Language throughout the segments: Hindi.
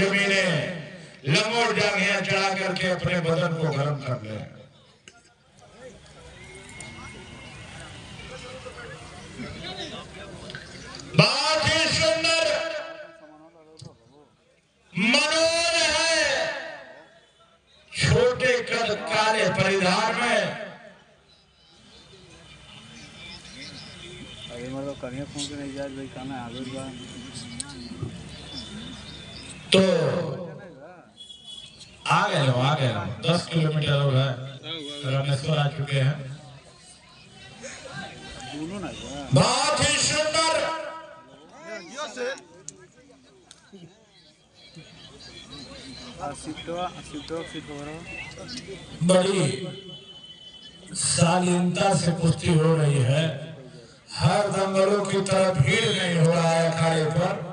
जमीनें लंगोट जांघियां चढ़ा करके अपने बदन को गर्म कर ले। बहुत ही सुंदर मनोज है, छोटे कद काले परिधान में तो आ गए हो 10 किलोमीटर और है, रामेश्वर आ चुके हैं। बहुत ही सुंदर बड़ी शालीनता से कुश्ती हो रही है। हर दंगलों की तरह भीड़ नहीं हो रहा है अखाड़े पर।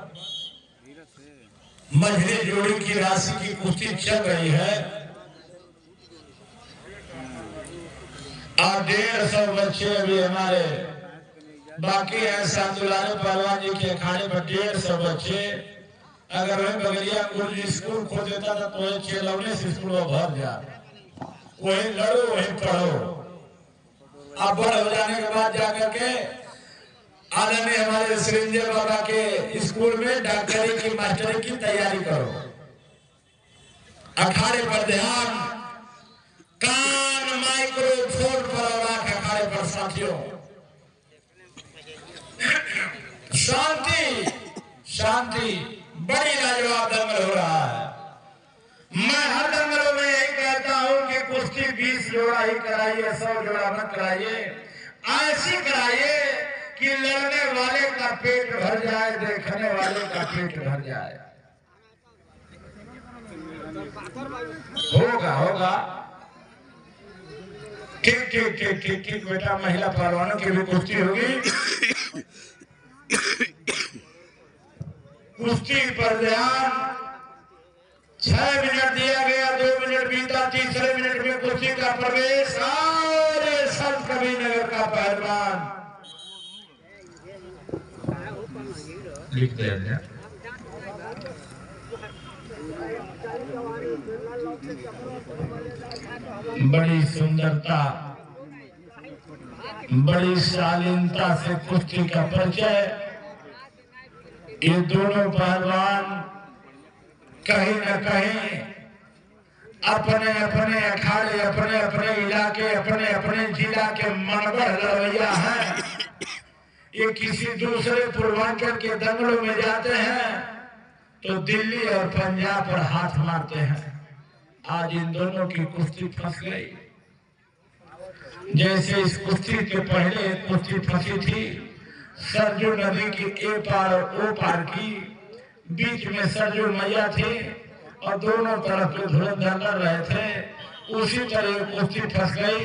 मझली जोड़ी की राशि की कुश्ती चल रही है और 150 बच्चे अभी हमारे बाकी हैं। सांतुलाने पहलवान जी के अखाड़े पर 150 बच्चे। अगर वही बगलिया गुरु स्कूल खोल देता था तो ये खिलौने से स्कूल में भर जा, वही लड़ो वही पढ़ो। अब बड़ हो जाने के बाद जाकर के आदरणीय हमारे श्रींजय बाबा के स्कूल में डॉक्टरी की मास्टरी की तैयारी करो। अखाड़े पर ध्यान, कान माइक्रोफोन पर और आंख अखाड़े पर साथियों। शांति शांति, बड़ी लाजवाब दंगल हो रहा है। मैं हर दंगलों में यही कहता हूं कि कुश्ती 20 जोड़ा ही कराइए, 100 जोड़ा मत कराइए। ऐसी कराइए कि लड़ने वाले का पेट भर जाए, देखने वाले का पेट भर जाए। होगा होगा, ठीक ठीक ठीक ठीक ठीक बेटा। महिला पहलवानों की भी कुश्ती होगी। कुश्ती पर ध्यान। 6 मिनट दिया गया, 2 मिनट बीता, तीसरे मिनट में कुश्ती का प्रवेश। और संत कबीर नगर का पहलवान लिख दिया। बड़ी सुंदरता, बड़ी शालीनता से कुश्ती का परिचय। ये दोनों पहलवान कहीं न कहीं अपने अपने अखाड़े, अपने अपने इलाके, अपने अपने जिला के मनगढ़ लड़वैया हैं। ये किसी दूसरे पूर्वांचल के दंगलों में जाते हैं तो दिल्ली और पंजाब पर हाथ मारते हैं। आज इन दोनों की कुश्ती फंस गई। जैसे इस कुश्ती के पहले कुश्ती फंसी थी सरजू नदी की ए पार और ओ पार की, बीच में सरजू मैया थी और दोनों तरफ के धुरंधर लड़ रहे थे। उसी तरह कुश्ती फंस गई।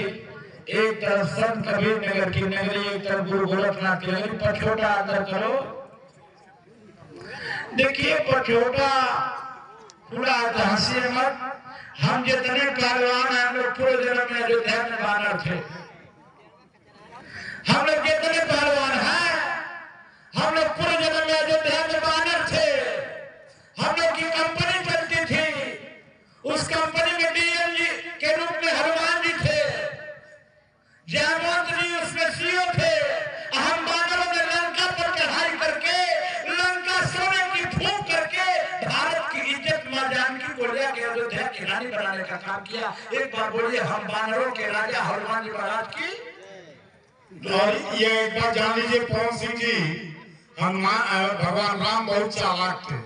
एक तरफ संत कबीर नगर की नगरी, एक तरफ गुरु गोरखनाथ की नगरी। पछोटा अंदर करो। देखिए पछोटा पूरा हंसी मत। हम जितने पहलवान हैं हम लोग पूरे जन्म में अयोध्या में बानर थे। हम लोग जितने पहलवान हैं हम लोग पूरे जन्म में अयोध्या में बानर थे। हम लोग की कंपनी चलती थी, उस कंपनी में डीएम जी के रूप में हनुमान जी थे, जयवंत जी उसमें सीओ थे। हम बानरों ने लंका पर चढ़ाई करके, लंका सोने की फूंक करके भारत की इज्जत मां जानकी को लेकर अयोध्या की रानी बनाने का काम किया। एक बार बोलिए, हम बानरों के राजा हनुमान जी महाराज की। और ये एक बार जान लीजिए पवन सिंह जी, हनुमान भगवान राम बहुत चालाक थे।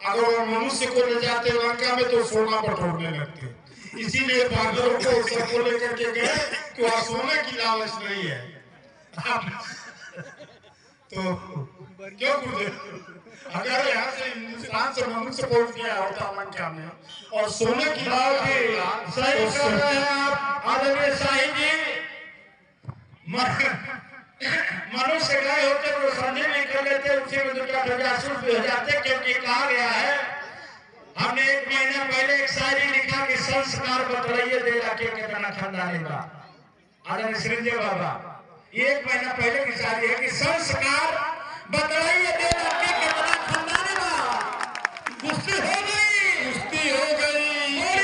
अगर वो मनुष्य को ले जाते लंका में तो सोना बटोरने लगते। इसीलिए बानरों को सबको लेकर के गए कि वह सोने की लालच नहीं है। तो क्यों अगर यहाँ से हिंदुस्तान से मनुष्य पहुंच गया होता लंका में और सोने की लालच, सही कर रहे हैं आप आदरणीय शाही जी। मनुष्य गए होते वो संधि नहीं कर लेते, उसी में दुर्गा जासूस भी हो जाते। क्योंकि कहा गया है, हमने 1 महीना पहले एक शायरी लिखा कि संस्कार बतलाइए देगा के कितना खानदानी बा। आदरणीय श्रींजय बाबा 1 महीना पहले की शायरी है कि संस्कार बतलाइए देगा के